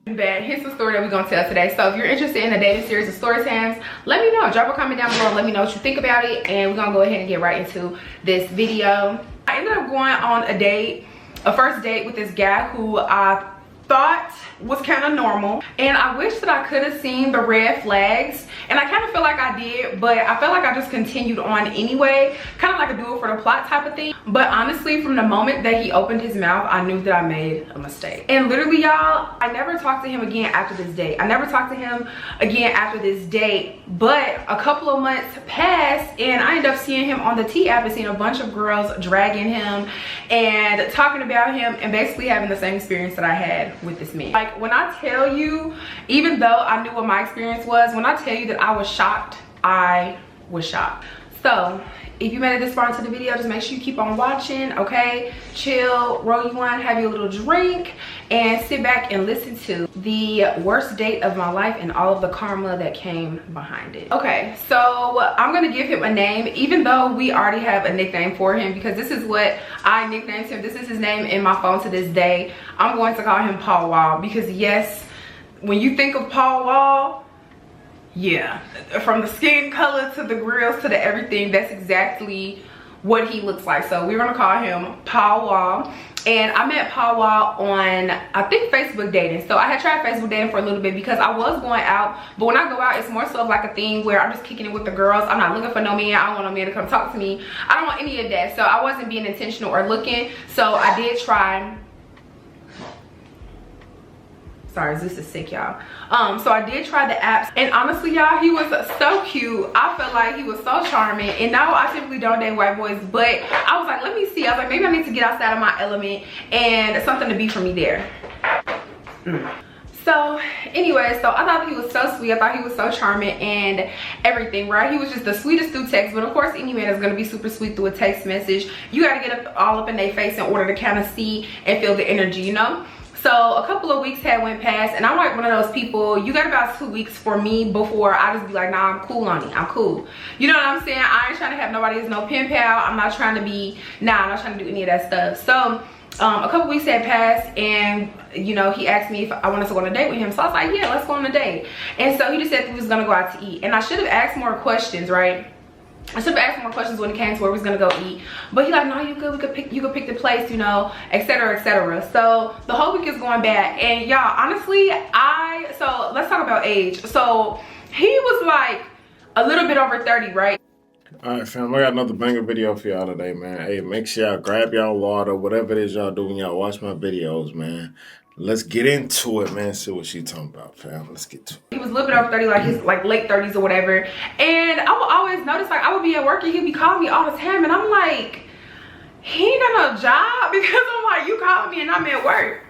Bad. Here's the story that we're gonna tell today. So if you're interested in the dating series of story times, let me know. Drop a comment down below and let me know what you think about it, and we're gonna go ahead and get right into this video. I ended up going on a first date with this guy who I thought was kind of normal, and I wish that I could have seen the red flags, and I kind of feel like I did, but I felt like I just continued on anyway, kind of like a do it for the plot type of thing. But honestly, from the moment that he opened his mouth, I knew that I made a mistake. And literally, y'all, I never talked to him again after this date. I never talked to him again after this date, but a couple of months passed and I ended up seeing him on the T app and seeing a bunch of girls dragging him and talking about him and basically having the same experience that I had with this man. Like, when I tell you, even though I knew what my experience was, when I tell you that I was shocked, I was shocked. So if you made it this far into the video, just make sure you keep on watching, okay? Chill, roll you one, have your little drink, and sit back and listen to the worst date of my life and all of the karma that came behind it. Okay, so I'm gonna give him a name, even though we already have a nickname for him, because this is what I nicknamed him. This is his name in my phone to this day. I'm going to call him Paul Wall, because yes, when you think of Paul Wall, yeah, from the skin color to the grills to the everything, that's exactly what he looks like. So we're gonna call him Paul Wall. And I met Paul Wall on, I think, Facebook dating. So I had tried Facebook dating for a little bit because I was going out, but when I go out, it's more so of like a thing where I'm just kicking it with the girls. I'm not looking for no man. I don't want no man to come talk to me. I don't want any of that. So I wasn't being intentional or looking. So I did try. Sorry, Zeus is sick, y'all. So I did try the apps, and honestly, y'all, he was so cute. I felt like he was so charming. And now I typically don't date white boys, but I was like, let me see. I was like, maybe I need to get outside of my element, and something to be for me there. So anyway, so I thought he was so sweet. I thought he was so charming and everything, right? He was just the sweetest through text. But of course, any man is going to be super sweet through a text message. You got to get all up in their face in order to kind of see and feel the energy, you know? So a couple of weeks had went past, and I'm like one of those people, you got about 2 weeks for me before I just be like, nah, I'm cool on it. I'm cool. You know what I'm saying? I ain't trying to have nobody as no pen pal. I'm not trying to be, nah, I'm not trying to do any of that stuff. So a couple weeks had passed, and you know, he asked me if I wanted to go on a date with him. So I was like, yeah, let's go on a date. And so he just said he was gonna go out to eat. And I should have asked more questions, right? I should have asked more questions when it came to where we was gonna go eat, but he like, no, you good, you could pick the place, you know, etc, etc. So the whole week is going bad, and y'all, honestly, so let's talk about age. So he was like a little bit over 30, right? All right, fam, I got another banger video for y'all today, man. Hey, make sure y'all grab y'all water, whatever it is y'all do when y'all watch my videos, man. Let's get into it, man. See what she talking about, fam. Let's get to it. He was a little bit over 30, like his like late 30s or whatever. And I would always notice, like, I would be at work and he'd be calling me all the time, and I'm like, he ain't got no job, because I'm like, you called me and I'm at work.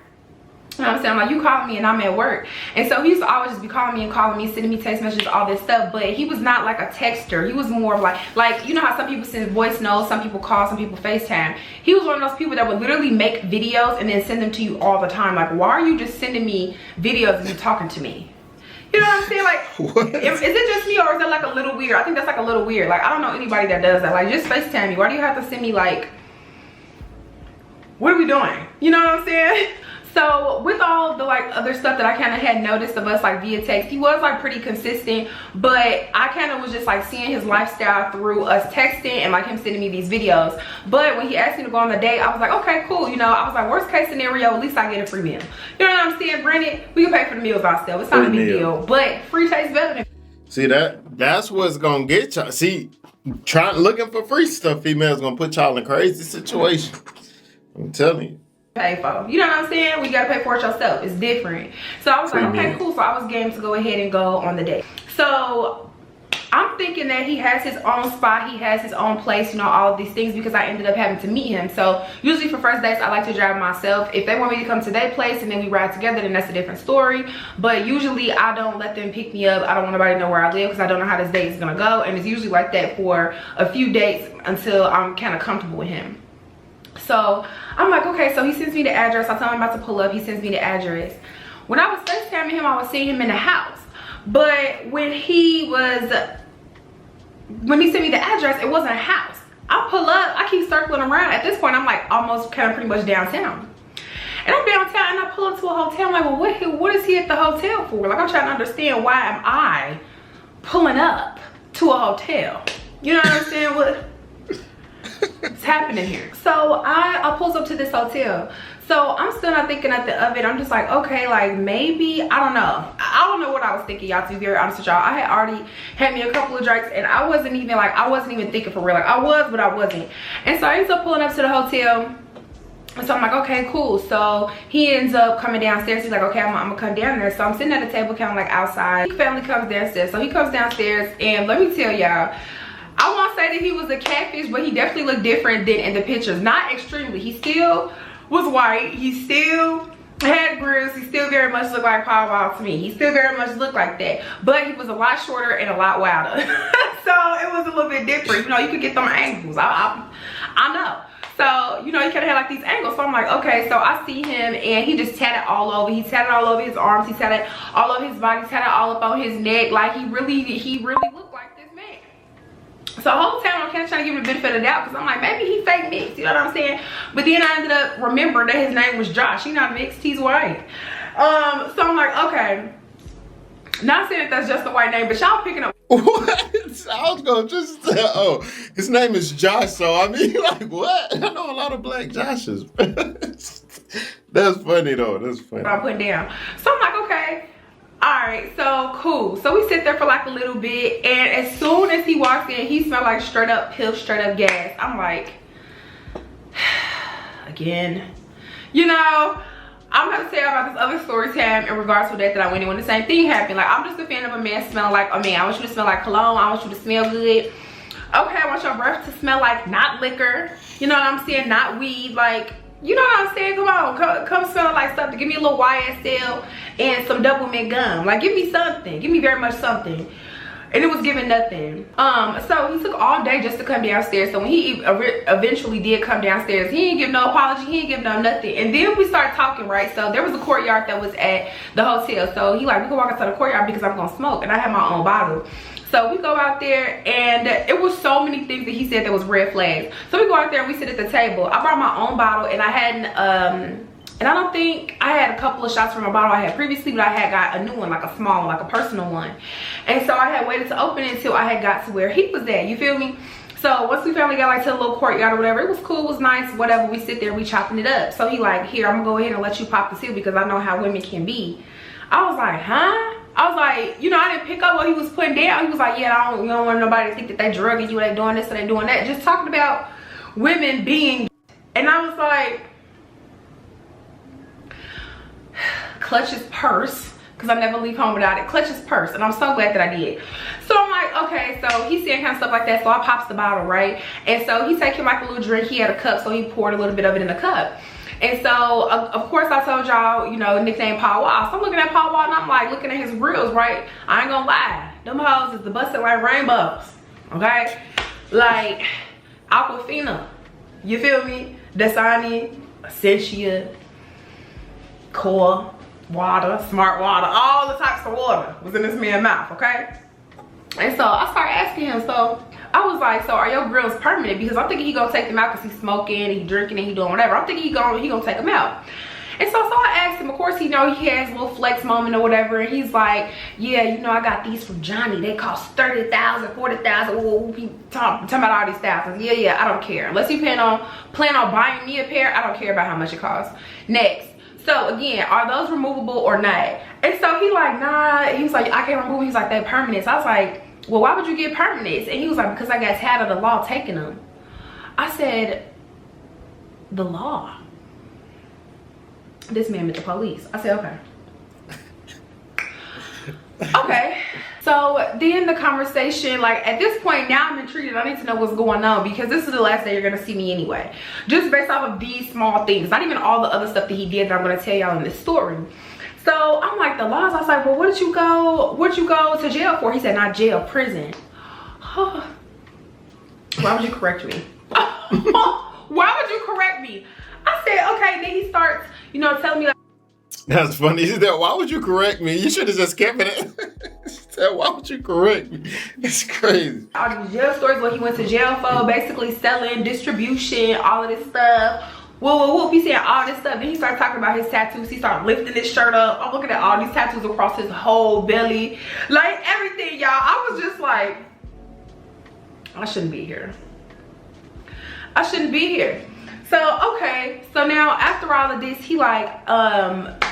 You know what I'm saying? I'm like, you calling me and I'm at work. And so he used to always just be calling me and calling me, sending me text messages, all this stuff. But he was not like a texter. He was more of like, you know how some people send voice notes, some people call, some people FaceTime. He was one of those people that would literally make videos and then send them to you all the time. Like, why are you just sending me videos and you talking to me? You know what I'm saying? Like, is it just me, or is that like a little weird? I think that's like a little weird. Like, I don't know anybody that does that. Like, just FaceTime me. Why do you have to send me, like, what are we doing? You know what I'm saying? So with all the like other stuff that I kind of had noticed of us like via text, he was like pretty consistent, but I kind of was just like seeing his lifestyle through us texting and like him sending me these videos. But when he asked me to go on the date, I was like, okay, cool. You know, I was like, worst case scenario, at least I get a free meal. You know what I'm saying? Granted, we can pay for the meals ourselves. It's not a big deal, but free tastes better than. See, that's what's gonna get y'all. See, looking for free stuff, females gonna put y'all in crazy situations. I'm telling you. Pay for, you know what I'm saying? We gotta pay for it yourself. It's different. So I was like, okay, cool. So I was game to go ahead and go on the date. So I'm thinking that he has his own spot, he has his own place, you know, all of these things, because I ended up having to meet him. So usually for first dates, I like to drive myself. If they want me to come to their place and then we ride together, then that's a different story. But usually I don't let them pick me up. I don't want nobody to know where I live, because I don't know how this date is gonna go. And it's usually like that for a few dates until I'm kind of comfortable with him. So I'm like, okay, so he sends me the address. I tell him I'm about to pull up. He sends me the address. When I was FaceTiming him, I was seeing him in the house. But when he sent me the address, it wasn't a house. I pull up, I keep circling around. At this point, I'm like almost kind of pretty much downtown. And I'm downtown and I pull up to a hotel. I'm like, well, what is he at the hotel for? Like, I'm trying to understand, why am I pulling up to a hotel? You know what I'm saying? What's happening here? So I pulls up to this hotel. So I'm still not thinking nothing of it. I'm just like, okay, like maybe, I don't know. I don't know what I was thinking, y'all, to be very honest with y'all. I had already had me a couple of drinks and I wasn't even thinking for real. Like I was, but I wasn't. And so I ended up pulling up to the hotel. And so I'm like, okay, cool. So he ends up coming downstairs. He's like, okay, I'm gonna come down there. So I'm sitting at the table kind of like outside. His family comes downstairs. So he comes downstairs and let me tell y'all, I won't say that he was a catfish, but he definitely looked different than in the pictures. Not extremely. He still was white. He still had grills. He still very much looked like Paul Wall to me. He still very much looked like that. But he was a lot shorter and a lot wilder. So it was a little bit different. You know, you could get them angles. I know. So, you know, he kind of had like these angles. So I'm like, okay. So I see him and he just tatted all over. He tatted all over his arms. He tatted all over his body. Tatted all up on his neck. Like he really looked like this man. So the whole time I'm kind of trying to give him the benefit of the doubt because I'm like, maybe he fake mixed, you know what I'm saying? But then I ended up remembering that his name was Josh. He's not mixed, he's white. So I'm like, okay. Not saying that that's just a white name, but y'all picking up. What? I was gonna just say, oh, his name is Josh, so I mean, like, what? I know a lot of black Joshes. That's funny though, that's funny. I'm putting down. So I'm like, okay. All right, so cool. So we sit there for like a little bit, and as soon as he walks in, he smelled like straight up pill, straight up gas. I'm like, again, you know, I'm gonna tell you about this other story time in regards to that I went in when the same thing happened. Like, I'm just a fan of a man smelling like a man. I want you to smell like cologne. I want you to smell good. Okay, I want your breath to smell like not liquor. You know what I'm saying? Not weed. Like, you know what I'm saying? Come on, come smelling like something. Give me a little YSL and some double mint gum. Like, give me something. Give me very much something. And it was giving nothing. So he took all day just to come downstairs. So when he eventually did come downstairs, he didn't give no apology. He didn't give no nothing. And then we started talking, right? So there was a Courtyard that was at the hotel. So he like, we can walk outside the Courtyard because I'm gonna smoke. And I have my own bottle. So we go out there and it was so many things that he said that was red flags. So we go out there and we sit at the table. I brought my own bottle and I hadn't, and I don't think I had a couple of shots from a bottle I had previously, but I had got a new one, like a small one, like a personal one. And so I had waited to open it until I had got to where he was at, you feel me? So once we finally got like to the little Courtyard or whatever, it was cool, it was nice, whatever. We sit there, we chopping it up. So he like, here, I'm gonna go ahead and let you pop the seal because I know how women can be. I was like, huh? I was like, you know, I didn't pick up what he was putting down. He was like, yeah, you don't want nobody to think that they drugging you, they doing this or they doing that. Just talking about women being. And I was like, clutch his purse, because I never leave home without it. Clutch his purse, and I'm so glad that I did. So I'm like, okay, so he's saying kind of stuff like that. So I pops the bottle, right? And so he's taking like a little drink. He had a cup, so he poured a little bit of it in the cup. And so, of course, I told y'all, you know, nickname Paul Wall. So I'm looking at Paul Wall and I'm like looking at his grills, right? I ain't gonna lie. Them hoes is the busted like rainbows, okay? Like, Aquafina, you feel me? Dasani, Essentia, Core, water, smart water, all the types of water was in this man's mouth, okay? And so I started asking him, so I was like, so are your grills permanent? Because I'm thinking he gonna take them out because he's smoking and he drinking and he doing whatever. I'm thinking he gonna take them out. And so I asked him, of course, you know, he has a little flex moment or whatever, and he's like, yeah, you know, I got these from Johnny. They cost 30,000, 40,000. Well, he talking about all these thousands. Yeah, I don't care. Unless you plan on buying me a pair, I don't care about how much it costs. Next. So again, are those removable or not? And so he like, nah. He was like, I can't remove them. He's like, they permanent. So I was like, well, why would you get permanents? And he was like, because I got tired of the law taking them. I said, the law? This man meant the police. I said, okay. Okay. So then the conversation, like at this point now I'm intrigued. I need to know what's going on because this is the last day you're gonna see me anyway. Just based off of these small things, not even all the other stuff that he did that I'm gonna tell y'all in this story. So I'm like, the laws. I was like, well, where'd you go to jail for? He said, not jail, prison. Why would you correct me? Why would you correct me? I said, okay. Then he starts, you know, telling me like, that's funny. He said, why would you correct me? You should have just kept it. He said, why would you correct me? It's crazy. All these jail stories, what he went to jail for, basically selling, distribution, all of this stuff. whoop. He's saying all this stuff. Then he started talking about his tattoos. He started lifting his shirt up. I'm looking at all these tattoos across his whole belly. Like everything, y'all. I was just like, I shouldn't be here. I shouldn't be here. So, okay. So now after all of this, he like,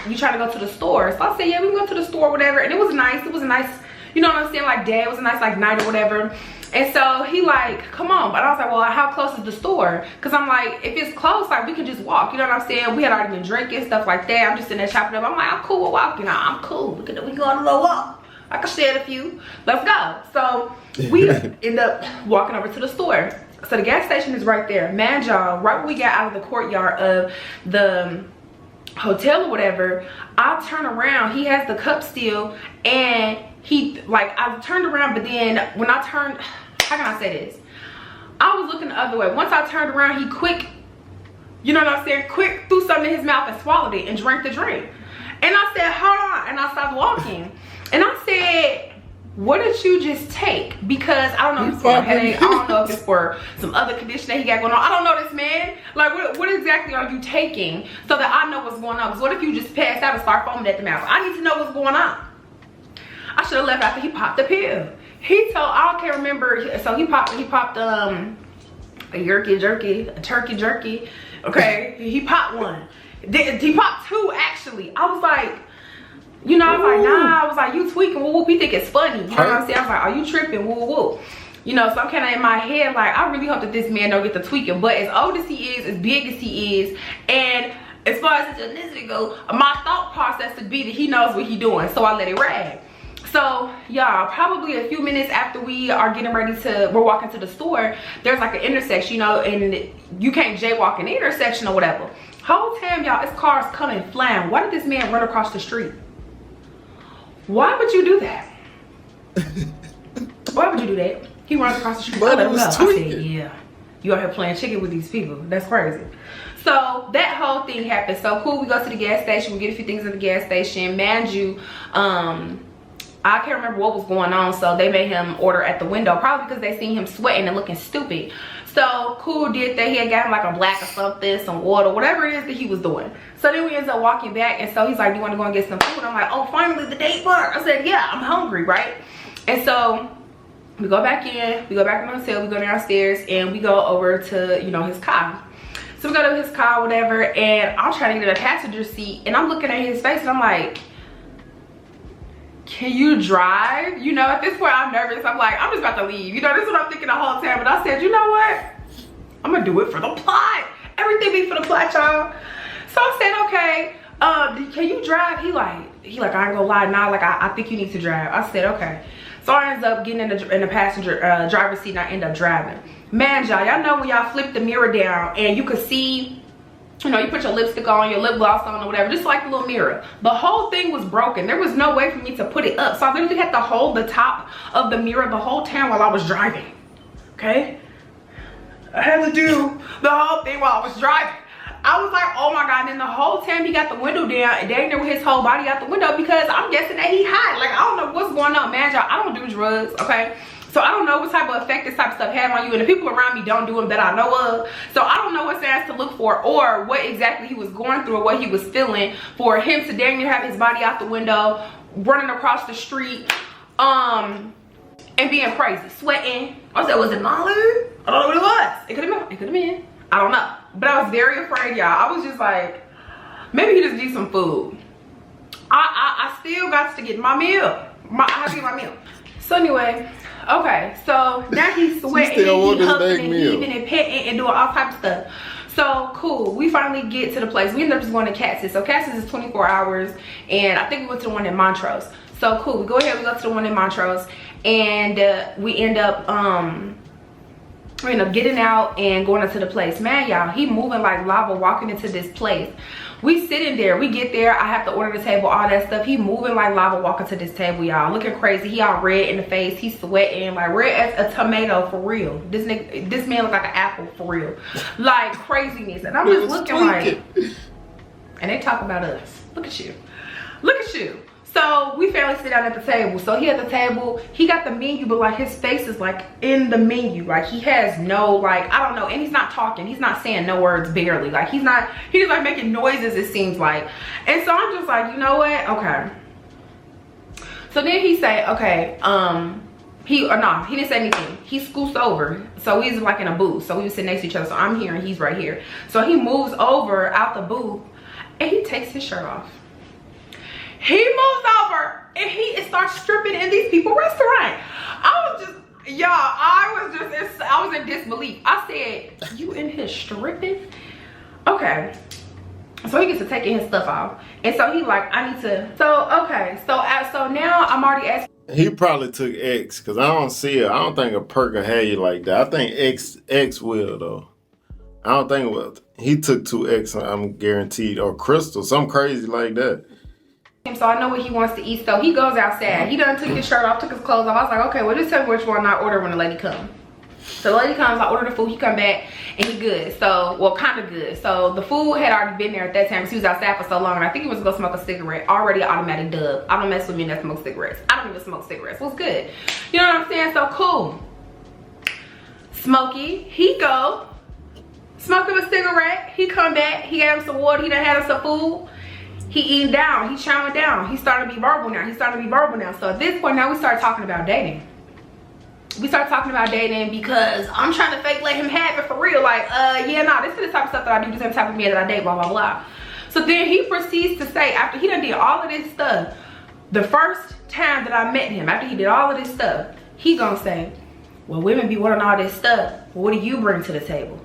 you trying to go to the store? So I said, yeah, we can go to the store, whatever. And it was nice. It was a nice, you know what I'm saying? Like day, it was a nice like night or whatever. And so he like, come on. But I was like, well, how close is the store? Because I'm like, if it's close, like we can just walk. You know what I'm saying? We had already been drinking, stuff like that. I'm just in there chopping up. I'm like, I'm cool with walking. I'm cool. We go on a little walk. I can share a few. Let's go. So we end up walking over to the store. So the gas station is right there. Man, y'all, right when we got out of the courtyard of the hotel or whatever, I turn around. He has the cup still. And he, like, I turned around. But then when I turned, how can I say this? I was looking the other way. Once I turned around, he quick, you know what I'm saying? Quick threw something in his mouth and swallowed it and drank the drink. And I said, hold on. And I stopped walking. And I said, what did you just take? Because I don't know if it's for a headache. I don't know if it's for some other condition that he got going on. I don't know this man. Like, what exactly are you taking so that I know what's going on? Because what if you just passed out and start foaming at the mouth? I need to know what's going on. I should have left after he popped the pill. He told, I can't remember. So he popped a turkey jerky. Okay, he popped one. He popped two actually. I was like, you know, I was like, nah. I was like, you tweaking, woo whoop. He think it's funny. You know what I'm saying? I was like, are you tripping, woo whoop? You know, so I'm kind of in my head like, I really hope that this man don't get the tweaking. But as old as he is, as big as he is, and as far as his ethnicity go, my thought process would be that he knows what he doing. So I let it rag. So y'all, probably a few minutes after we are getting ready to, we're walking to the store, there's like an intersection, you know, and you can't jaywalk in the intersection or whatever. Whole time, y'all, this car's coming flying. Why did this man run across the street? Why would you do that? Why would you do that? He runs across the street. But I said, yeah, you out here playing chicken with these people. That's crazy. So that whole thing happened. So cool, we go to the gas station. We get a few things at the gas station. Mind you, I can't remember what was going on. So they made him order at the window. Probably because they seen him sweating and looking stupid. So cool did that. He had got him like a black or something, some water, whatever it is that he was doing. So then we ended up walking back, and so he's like, do you want to go and get some food? I'm like, oh, finally the date part. I said, yeah, I'm hungry, right? And so we go back in, we go back in the hotel, we go downstairs, and we go over to, you know, his car. So we go to his car, whatever, and I'm trying to get a passenger seat, and I'm looking at his face, and I'm like, can you drive? You know, at this point I'm nervous. I'm like, I'm just about to leave. You know, this is what I'm thinking the whole time. But I said, you know what? I'm gonna do it for the plot. Everything be for the plot, y'all. So I said, okay, can you drive? He like, I ain't gonna lie, nah, like I think you need to drive. I said, okay. So I ended up getting in the passenger driver's seat, and I ended up driving. Man, y'all know when y'all flip the mirror down and you could see, you know, you put your lipstick on, your lip gloss on or whatever, just like the little mirror. The whole thing was broken. There was no way for me to put it up. So I literally had to hold the top of the mirror the whole time while I was driving. Okay? I had to do the whole thing while I was driving. I was like, oh my God. And then the whole time he got the window down and dang there with his whole body out the window, because I'm guessing that he high. Like, I don't know what's going on, man. Y'all, I don't do drugs, okay? So I don't know what type of effect this type of stuff had on you, and the people around me don't do them that I know of. So I don't know what signs to look for, or what exactly he was going through, or what he was feeling for him to dang near have his body out the window, running across the street, and being crazy, sweating. I said, was it Molly? I don't know what it was. It could have been. It could have been. I don't know. But I was very afraid, y'all. I was just like, maybe he just needs some food. I still got to get my meal. I have to get my meal. So anyway. Okay, so now he's sweating and he's huffing and heaving and petting and doing all types of stuff. So cool, we finally get to the place. We ended up just going to Cats's. So Cats's is 24 hours, and I think we went to the one in Montrose. So cool, we go ahead, we go to the one in Montrose, and we end up getting out and going into the place. Man, y'all, he moving like lava walking into this place. We sitting there, we get there, I have to order the table, all that stuff. He moving like lava walking to this table, y'all. Looking crazy. He all red in the face. He's sweating, like red as a tomato for real. This man look like an apple for real. Like craziness. And I'm just looking like, and they talk about us. Look at you. Look at you. So we finally sit down at the table. So he at the table, he got the menu, but like his face is like in the menu. Like he has no, like, I don't know. And he's not talking. He's not saying no words, barely. Like he's just like making noises, it seems like. And so I'm just like, you know what? Okay. So then he say, okay, he didn't say anything. He scoots over. So he's like in a booth. So we were sitting next to each other. So I'm here and he's right here. So he moves over out the booth and he takes his shirt off. He moves over and he starts stripping in these people's restaurant. I was in disbelief. I said, you in here stripping? Okay. So he gets to taking his stuff off. And so he like, I need to, so okay. So now I'm already asking. He probably took X, because I don't see it. I don't think a perk will have you like that. I think X will, though. I don't think it will. He took 2X, I'm guaranteed, or Crystal, something crazy like that. So I know what he wants to eat. So he goes outside. He done took his shirt off, took his clothes off. I was like, okay, well, just tell me which one I order when the lady comes. So the lady comes, I order the food, he come back, and he good. So, well, kind of good. So the food had already been there at that time because he was outside for so long, and I think he was gonna smoke a cigarette. Already automatic dub. I don't mess with men that smoke cigarettes. I don't even smoke cigarettes. What's good? You know what I'm saying? So cool. Smokey, he go, smoked him a cigarette, he come back, he gave him some water, he done had him some food. He eating down, he chowing down. He's starting to be verbal now. So at this point now we start talking about dating. Because I'm trying to fake let him have it for real. Like, yeah, nah, this is the type of stuff that I do, this is the type of man that I date, blah, blah, blah. So then he proceeds to say, after he done did all of this stuff, the first time that I met him, after he did all of this stuff, he gonna say, well, women be wanting all this stuff. Well, what do you bring to the table?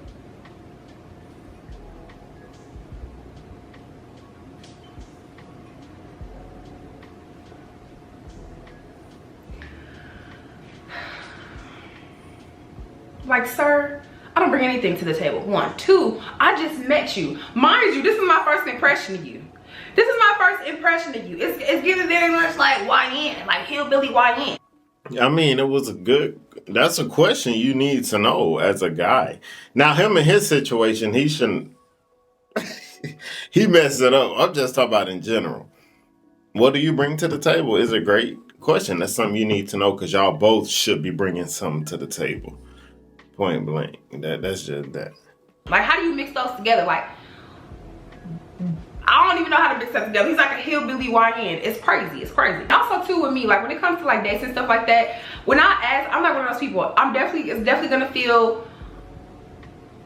Like, sir, I don't bring anything to the table. 1, 2, I just met you. Mind you, this is my first impression of you. It's giving very much like YN, like hillbilly YN. I mean, that's a question you need to know as a guy. Now, him and his situation, he shouldn't, he messed it up. I'm just talking about in general. What do you bring to the table is a great question. That's something you need to know because y'all both should be bringing something to the table. Point blank. That's just that. Like, how do you mix those together? Like, I don't even know how to mix that together. He's like a hillbilly YN. It's crazy. Also, too, with me, like, when it comes to like dates and stuff like that, when I ask, I'm not one of those people. It's definitely gonna feel.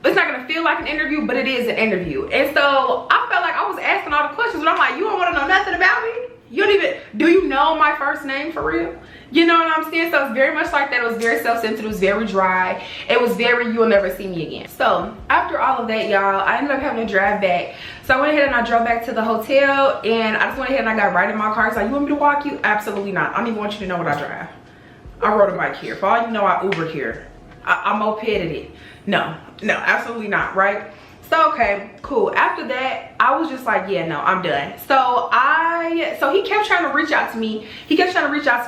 It's not gonna feel like an interview, but it is an interview. And so I felt like I was asking all the questions, but I'm like, you don't want to know nothing about me. Do you know my first name for real? You know what I'm saying? So it's very much like that. It was very self-centered. It was very dry. It was very, you'll never see me again. So after all of that, y'all, I ended up having to drive back. So I went ahead and I drove back to the hotel, and I just went ahead and I got right in my car. So you want me to walk you? Absolutely not. I don't even want you to know what I drive. I rode a bike here. For all you know, I Ubered here. I mopeded it. No, absolutely not, right? So okay, cool. After that, I was just like, yeah, no, I'm done. So he kept trying to reach out to me.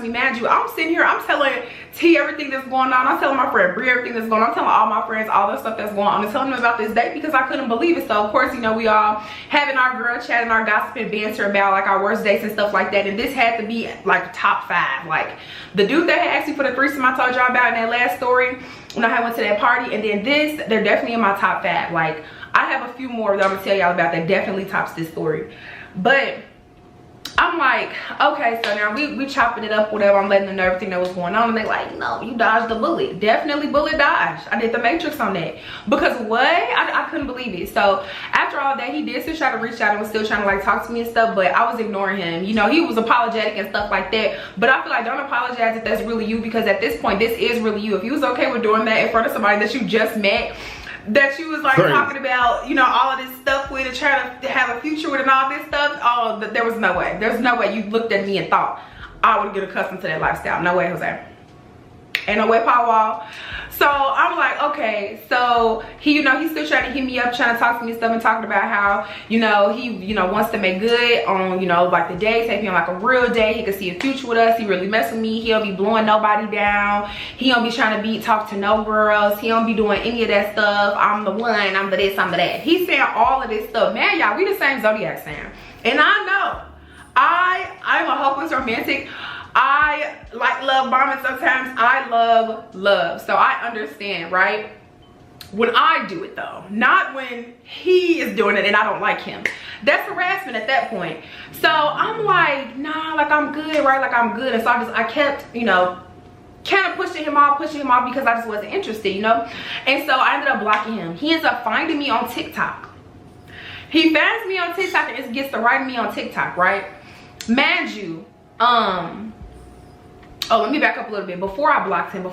Mind you, I'm sitting here, I'm telling T everything that's going on. I'm telling my friend Bree everything that's going on. I'm telling all my friends all the stuff that's going on. I'm telling them about this date because I couldn't believe it. So of course, you know, we all having our girl chat and our gossip and banter about like our worst dates and stuff like that. And this had to be like top 5. Like the dude that had asked me for the threesome I told y'all about in that last story when I went to that party, and then this, they're definitely in my top 5. Like I have a few more that I'm gonna tell y'all about that definitely tops this story. But I'm like, okay, so now we chopping it up, whatever. I'm letting them know everything that was going on, and they like, no, you dodged the bullet. Definitely bullet dodged. I did the matrix on that. Because what? I couldn't believe it. So after all that, he did still try to reach out and was still trying to like talk to me and stuff, but I was ignoring him. You know, he was apologetic and stuff like that. But I feel like don't apologize if that's really you, because at this point, this is really you. If you was okay with doing that in front of somebody that you just met, that you was like talking about, you know, all of this stuff with and trying to have a future with and all this stuff, oh, there was no way. There's no way you looked at me and thought I would get accustomed to that lifestyle. No way, Jose. Ain't no way, Paul Wall. So I'm like, okay. So he, you know, he's still trying to hit me up, trying to talk to me and stuff, and talking about how, you know, he, you know, wants to make good on, you know, like the day, take me on like a real day. He could see a future with us. He really mess with me. He don't be blowing nobody down. He don't be trying to talk to no girls. He don't be doing any of that stuff. I'm the one, I'm the this, I'm the that. He's saying all of this stuff. Man, y'all, we the same zodiac sign. And I know I'm a hopeless romantic. I like love bombing sometimes. I love love. So I understand, right? When I do it though, not when he is doing it and I don't like him. That's harassment at that point. So I'm like, nah, like I'm good, right? Like I'm good. And so I kept, you know, kind of pushing him off because I just wasn't interested, you know? And so I ended up blocking him. He ends up finding me on TikTok. He finds me on TikTok and gets to writing me on TikTok, right? Mind you, oh, let me back up a little bit. Before I blocked him,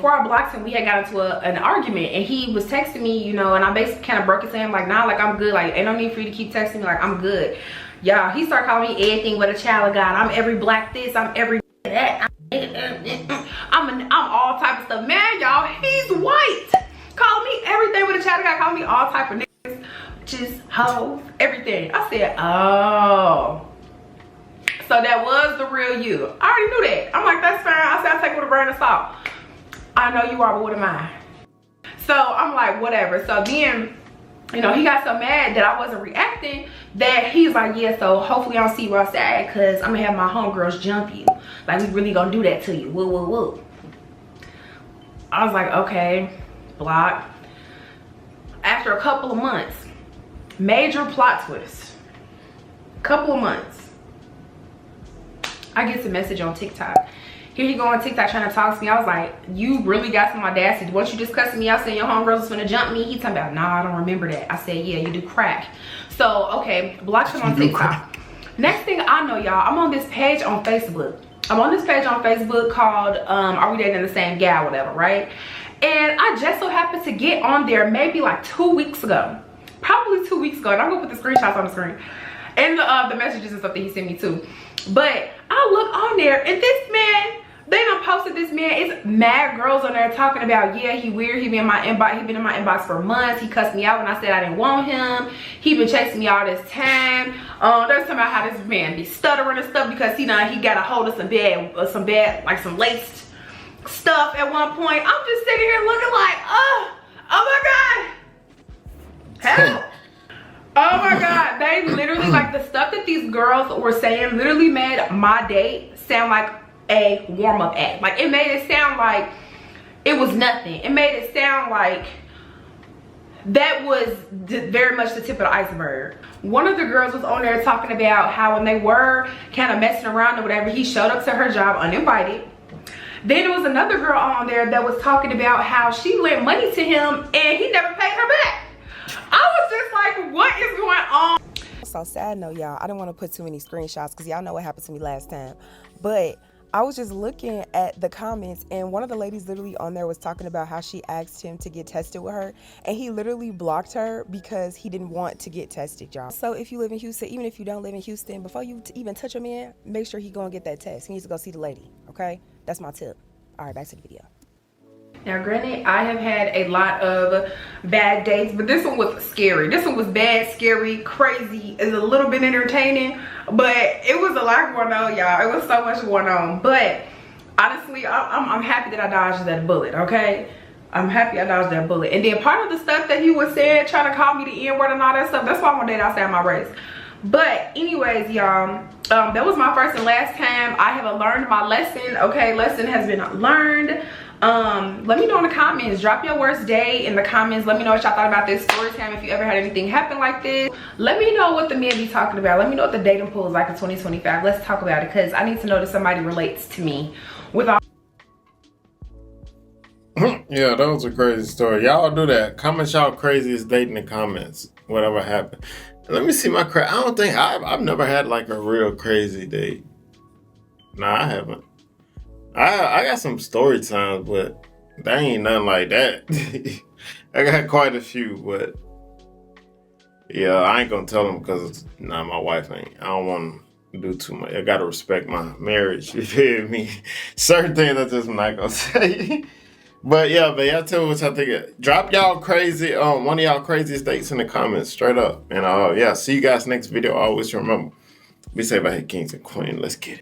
we had got into an argument and he was texting me, you know, and I basically kind of broke it to him like, nah, like I'm good. Like, ain't no need for you to keep texting me. Like, I'm good. Y'all, he started calling me everything but a child of God. I'm every black this, I'm every that. I'm all type of stuff. Man, y'all, he's white. Call me everything with a child of God. Call me all type of niggas, just hoes, everything. I said, oh. So that was the real you. I already knew that. I'm like, that's fine. I said, I'll take it with a grain of salt. I know you are, but what am I? So I'm like, whatever. So then, you know, he got so mad that I wasn't reacting that he's like, yeah, so hopefully I don't see you outside because I'm going to have my homegirls jump you. Like, we really going to do that to you. Woo, woo, woo. I was like, okay, block. After a couple of months, major plot twist. Couple of months. I get a message on TikTok. Here he go on TikTok trying to talk to me. I was like, you really got some audacity. Once you discussing me out saying your homegirls was gonna jump me, he talking about, nah, I don't remember that. I said, yeah, you do crack. So, okay, blocked him on TikTok. Next thing I know, y'all, I'm on this page on Facebook. I'm on this page on Facebook called Are We Dating the Same Gal, whatever, right? And I just so happened to get on there maybe like 2 weeks ago. Probably 2 weeks ago. And I'm gonna put the screenshots on the screen. And the messages and stuff that he sent me too. But I look on there and this man, they done posted this man. It's mad girls on there talking about, yeah, he weird. He been in my inbox. He been in my inbox for months. He cussed me out when I said I didn't want him. He been chasing me all this time. There's something about how this man be stuttering and stuff because he got a hold of some bad, like some laced stuff at one point. I'm just sitting here looking like, oh my God, help. Oh my God, they literally, like, the stuff that these girls were saying literally made my date sound like a warm-up act. Like, it made it sound like it was nothing. It made it sound like that was very much the tip of the iceberg. One of the girls was on there talking about how when they were kind of messing around or whatever, he showed up to her job uninvited. Then there was another girl on there that was talking about how she lent money to him and he never paid her back. I was just like, what is going on? So sad note, y'all, I didn't want to put too many screenshots because y'all know what happened to me last time. But I was just looking at the comments and one of the ladies literally on there was talking about how she asked him to get tested with her. And he literally blocked her because he didn't want to get tested, y'all. So if you live in Houston, even if you don't live in Houston, before you even touch a man, make sure he go and get that test. He needs to go see the lady, okay? That's my tip. All right, back to the video. Now, granted, I have had a lot of bad dates, but this one was scary. This one was bad, scary, crazy. It's a little bit entertaining, but it was a lot going on, y'all. It was so much going on. But honestly, I'm happy that I dodged that bullet, okay? I'm happy I dodged that bullet. And then part of the stuff that he was saying, trying to call me the N-word and all that stuff, that's why I'm gonna date outside my race. But anyways, y'all, that was my first and last time. I have learned my lesson, okay? Lesson has been learned. Let me know in the comments. Drop your worst day in the comments. Let me know what y'all thought about this story time. If you ever had anything happen like this, let me know what the men be talking about. Let me know what the dating pool is like in 2025. Let's talk about it because I need to know that somebody relates to me with all. Yeah, that was a crazy story. Y'all do that. Comment y'all craziest date in the comments. Whatever happened. Let me see my I don't think I've never had like a real crazy date. Nah, I haven't. I got some story times, but that ain't nothing like that. I got quite a few, but yeah, I ain't gonna tell them because my wife ain't. I don't want to do too much. I gotta respect my marriage. You feel me? Certain things I just not gonna say. But yeah, but y'all tell me what y'all think. Drop y'all crazy, one of y'all craziest dates in the comments, straight up. And yeah, see you guys next video. Always remember, be safe out here, kings and queens. Let's get it.